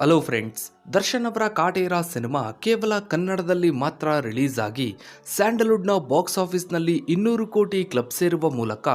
Hello friends, Darshan ಅವರ Kaatera cinema ಕೇವಲ ಕನ್ನಡದಲ್ಲಿ ಮಾತ್ರ ರಿಲೀಸ್ ಆಗಿ ಸ್ಯಾಂಡಲ್ವುಡ್ನ ಬಾಕ್ಸ್ ಆಫೀಸ್ನಲ್ಲಿ 200 ಕೋಟಿ ಕ್ಲಬ್ ಸೇರುವ ಮೂಲಕ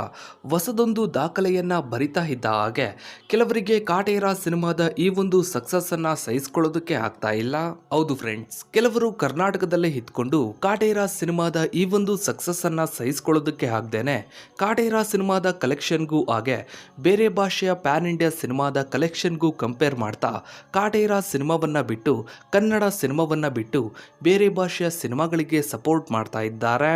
ಹೊಸದೊಂದು ದಾಖಲೆಯನ್ನ ಬರಿತಾ ಇದ್ದ ಹಾಗೆ ಕೆಲವರಿಗೆ ಕಾಟೇರ ಸಿನಿಮಾದ ಈ ಒಂದು ಸಕ್ಸಸ್ ಅನ್ನ ಸಹಿಸಿಕೊಳ್ಳೋದಕ್ಕೆ ಆಗ್ತಾ ಇಲ್ಲ. ಹೌದು ಫ್ರೆಂಡ್ಸ್, ಕೆಲವರು ಕರ್ನಾಟಕದಲ್ಲೇ ಇದ್ಕೊಂಡು ಕಾಟೇರ ಸಿನಿಮಾದ ಈ ಒಂದು ಸಕ್ಸಸ್ ಅನ್ನ ಸಹಿಸಿಕೊಳ್ಳೋದಕ್ಕೆ ಆಗದೇನೆ ಕಾಟೇರ ಸಿನಿಮಾದ ಕಲೆಕ್ಷನ್ಗೂ ಹಾಗೆ ಬೇರೆ ಭಾಷೆಯ ಪ್ಯಾನ್ ಇಂಡಿಯಾ ಸಿನಿಮಾದ ಕಲೆಕ್ಷನ್ಗೂ ಕಂಪೇರ್ ಮಾಡ್ತಾ ಕಾಟೇರ ಸಿನಿಮಾವನ್ನ ಬಿಟ್ಟು ಕನ್ನಡ ಸಿನಿಮಾವನ್ನ ಬಿಟ್ಟು ಬೇರೆ ಭಾಷೆಯ ಸಿನಿಮಾಗಳಿಗೆ ಸಪೋರ್ಟ್ ಮಾಡ್ತಾ ಇದ್ದಾರೆ.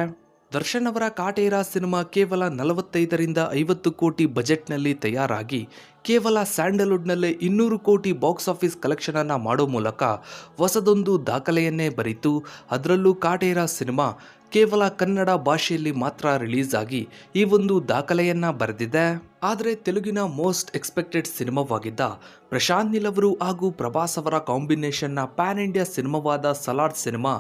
ದರ್ಶನ್ ಅವರ ಕಾಟೇರ ಸಿನಿಮಾ ಕೇವಲ 45ರಿಂದ 50 ಕೋಟಿ ಬಜೆಟ್ನಲ್ಲಿ ತಯಾರಾಗಿ ಕೇವಲ ಸ್ಯಾಂಡಲ್ವುಡ್ನಲ್ಲೇ 200 ಕೋಟಿ ಬಾಕ್ಸ್ ಆಫೀಸ್ ಕಲೆಕ್ಷನ್ ಅನ್ನ ಮಾಡೋ ಮೂಲಕ ಹೊಸದೊಂದು ದಾಖಲೆಯನ್ನೇ ಬರಿತು. ಅದರಲ್ಲೂ ಕಾಟೇರ ಸಿನಿಮಾ ಕೇವಲ ಕನ್ನಡ ಭಾಷೆಯಲ್ಲಿ ಮಾತ್ರ ರಿಲೀಸ್ ಆಗಿ ಈ ಒಂದು ದಾಖಲೆಯನ್ನ ಬರೆದಿದೆ. ಆದರೆ ತೆಲುಗಿನ ಮೋಸ್ಟ್ ಎಕ್ಸ್ಪೆಕ್ಟೆಡ್ ಸಿನಿಮಾವಾಗಿದ್ದ ಪ್ರಶಾಂತ್ ನೀಲ್ ಅವರು ಹಾಗೂ ಪ್ರಭಾಸ್ ಅವರ ಕಾಂಬಿನೇಷನ್ನ ಪ್ಯಾನ್ ಇಂಡಿಯಾ ಸಿನಿಮಾವಾದ ಸಲಾರ್ ಸಿನಿಮಾ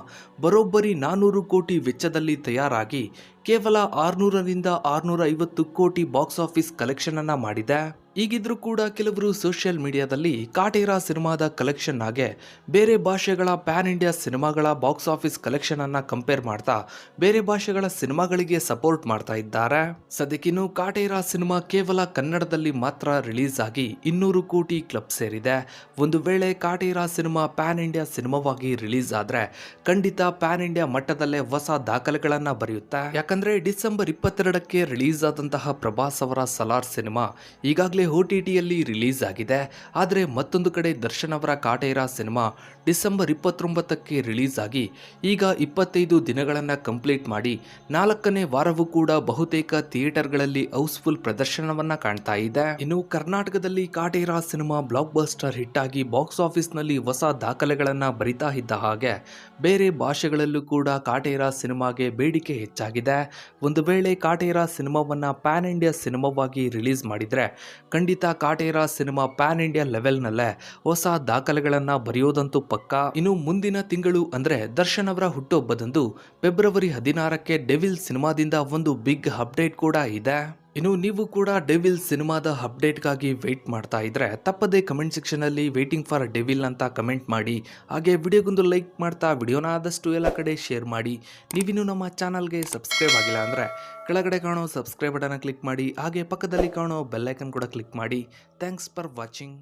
ಬರೋಬ್ಬರಿ 400 ಕೋಟಿ ವೆಚ್ಚದಲ್ಲಿ ತಯಾರಾಗಿ ಕೇವಲ 600ರಿಂದ 650 ಕೋಟಿ ಬಾಕ್ಸ್ ಆಫೀಸ್ ಕಲೆಕ್ಷನ್ ಅನ್ನ ಮಾಡಿದೆ. ಈಗಿದ್ರೂ ಕೂಡ ಕೆಲವರು ಸೋಷಿಯಲ್ ಮೀಡಿಯಾದಲ್ಲಿ ಕಾಟೇರ ಸಿನಿಮಾದ ಕಲೆಕ್ಷನ್ ಹಾಗೆ ಬೇರೆ ಭಾಷೆಗಳ ಪ್ಯಾನ್ ಇಂಡಿಯಾ ಸಿನಿಮಾಗಳ ಬಾಕ್ಸ್ ಆಫೀಸ್ ಕಲೆಕ್ಷನ್ ಅನ್ನ ಕಂಪೇರ್ ಮಾಡ್ತಾ ಬೇರೆ ಭಾಷೆಗಳ ಸಿನಿಮಾಗಳಿಗೆ ಸಪೋರ್ಟ್ ಮಾಡ್ತಾ ಇದ್ದಾರೆ. ಸದ್ಯಕ್ಕಿನ್ನು ಕಾಟೇರ ಸಿನಿಮಾ ಕೇವಲ ಕನ್ನಡದಲ್ಲಿ ಮಾತ್ರ ರಿಲೀಸ್ ಆಗಿ 200 ಕೋಟಿ ಕ್ಲಬ್ ಸೇರಿದೆ. ಒಂದು ವೇಳೆ ಕಾಟೇರ ಸಿನಿಮಾ ಪ್ಯಾನ್ ಇಂಡಿಯಾ ಸಿನಿಮಾವಾಗಿ ರಿಲೀಸ್ ಆದ್ರೆ ಖಂಡಿತ ಪ್ಯಾನ್ ಇಂಡಿಯಾ ಮಟ್ಟದಲ್ಲೇ ಹೊಸ ದಾಖಲೆಗಳನ್ನ ಬರೆಯುತ್ತೆ. ಯಾಕಂದ್ರೆ ಡಿಸೆಂಬರ್ 22ಕ್ಕೆ ರಿಲೀಸ್ ಆದಂತಹ ಪ್ರಭಾಸ್ ಅವರ ಸಲಾರ್ ಸಿನಿಮಾ ಈಗಾಗಲೇ OTTಯಲ್ಲಿ ರಿಲೀಸ್ ಆಗಿದೆ. ಆದರೆ ಮತ್ತೊಂದು ಕಡೆ ದರ್ಶನ್ ಅವರ ಕಾಟೇರ ಸಿನಿಮಾ ಡಿಸೆಂಬರ್ 29ಕ್ಕೆ ರಿಲೀಸ್ ಆಗಿ ಈಗ 25 ದಿನಗಳನ್ನು ಕಂಪ್ಲೀಟ್ ಮಾಡಿ 4ನೇ ವಾರವೂ ಕೂಡ ಬಹುತೇಕ ಥಿಯೇಟರ್ಗಳಲ್ಲಿ ಹೌಸ್ಫುಲ್ ಪ್ರದರ್ಶನವನ್ನ ಕಾಣ್ತಾ ಇದೆ. ಇನ್ನು ಕರ್ನಾಟಕದಲ್ಲಿ Kaatera cinema blockbuster hit ಆಗಿ ಬಾಕ್ಸ್ ಆಫೀಸ್ನಲ್ಲಿ ಹೊಸ ದಾಖಲೆಗಳನ್ನ ಬರಿತಾ ಇದ್ದ ಹಾಗೆ ಬೇರೆ ಭಾಷೆಗಳಲ್ಲೂ ಕೂಡ ಕಾಟೇರ ಸಿನಿಮಾಗೆ ಬೇಡಿಕೆ ಹೆಚ್ಚಾಗಿದೆ. ಒಂದು ವೇಳೆ ಕಾಟೇರ ಸಿನಿಮಾವನ್ನ ಪ್ಯಾನ್ ಇಂಡಿಯಾ ಸಿನಿಮಾವಾಗಿ ರಿಲೀಸ್ ಮಾಡಿದ್ರೆ ಖಂಡಿತ ಕಾಟೇರ ಸಿನಿಮಾ ಪ್ಯಾನ್ ಇಂಡಿಯಾ ಲೆವೆಲ್ನಲ್ಲೇ ಹೊಸ ದಾಖಲೆಗಳನ್ನ ಬರೆಯೋದಂತೂ ಪಕ್ಕಾ. ಇನ್ನು ಮುಂದಿನ ತಿಂಗಳು ಅಂದ್ರೆ ದರ್ಶನ್ ಅವರ ಹುಟ್ಟುಹಬ್ಬದಂದು ಫೆಬ್ರವರಿ 16ಕ್ಕೆ ಡೆವಿಲ್ ಸಿನಿಮಾದಿಂದ ಒಂದು ಬಿಗ್ ಅಪ್ಡೇಟ್ ಕೂಡ ಇದೆ. ಇನ್ನು ನೀವು ಕೂಡ ಡೆವಿಲ್ ಸಿನಿಮಾದ ಅಪ್ಡೇಟ್ಗಾಗಿ ವೆಯ್ಟ್ ಮಾಡ್ತಾ ಇದ್ರೆ ತಪ್ಪದೇ ಕಮೆಂಟ್ ಸೆಕ್ಷನ್ ಅಲ್ಲಿ ವೇಟಿಂಗ್ ಫಾರ್ ಡೆವಿಲ್ ಅಂತ ಕಮೆಂಟ್ ಮಾಡಿ. ಹಾಗೆ ವಿಡಿಯೋಗೊಂದು ಲೈಕ್ ಮಾಡ್ತಾ ವಿಡಿಯೋನ ಆದಷ್ಟು ಎಲ್ಲ ಕಡೆ ಶೇರ್ ಮಾಡಿ. ನೀವಿನ್ನು ನಮ್ಮ ಚಾನಲ್ಗೆ ಸಬ್ಸ್ಕ್ರೈಬ್ ಆಗಿಲ್ಲ ಅಂದ್ರೆ ಕೆಳಗಡೆ ಕಾಣೋ ಸಬ್ಸ್ಕ್ರೈಬ್ ಬಟನ್ ಕ್ಲಿಕ್ ಮಾಡಿ. ಹಾಗೆ ಪಕ್ಕದಲ್ಲಿ ಕಾಣೋ ಬೆಲ್ ಐಕನ್ ಕೂಡ ಕ್ಲಿಕ್ ಮಾಡಿ. Thanks for watching.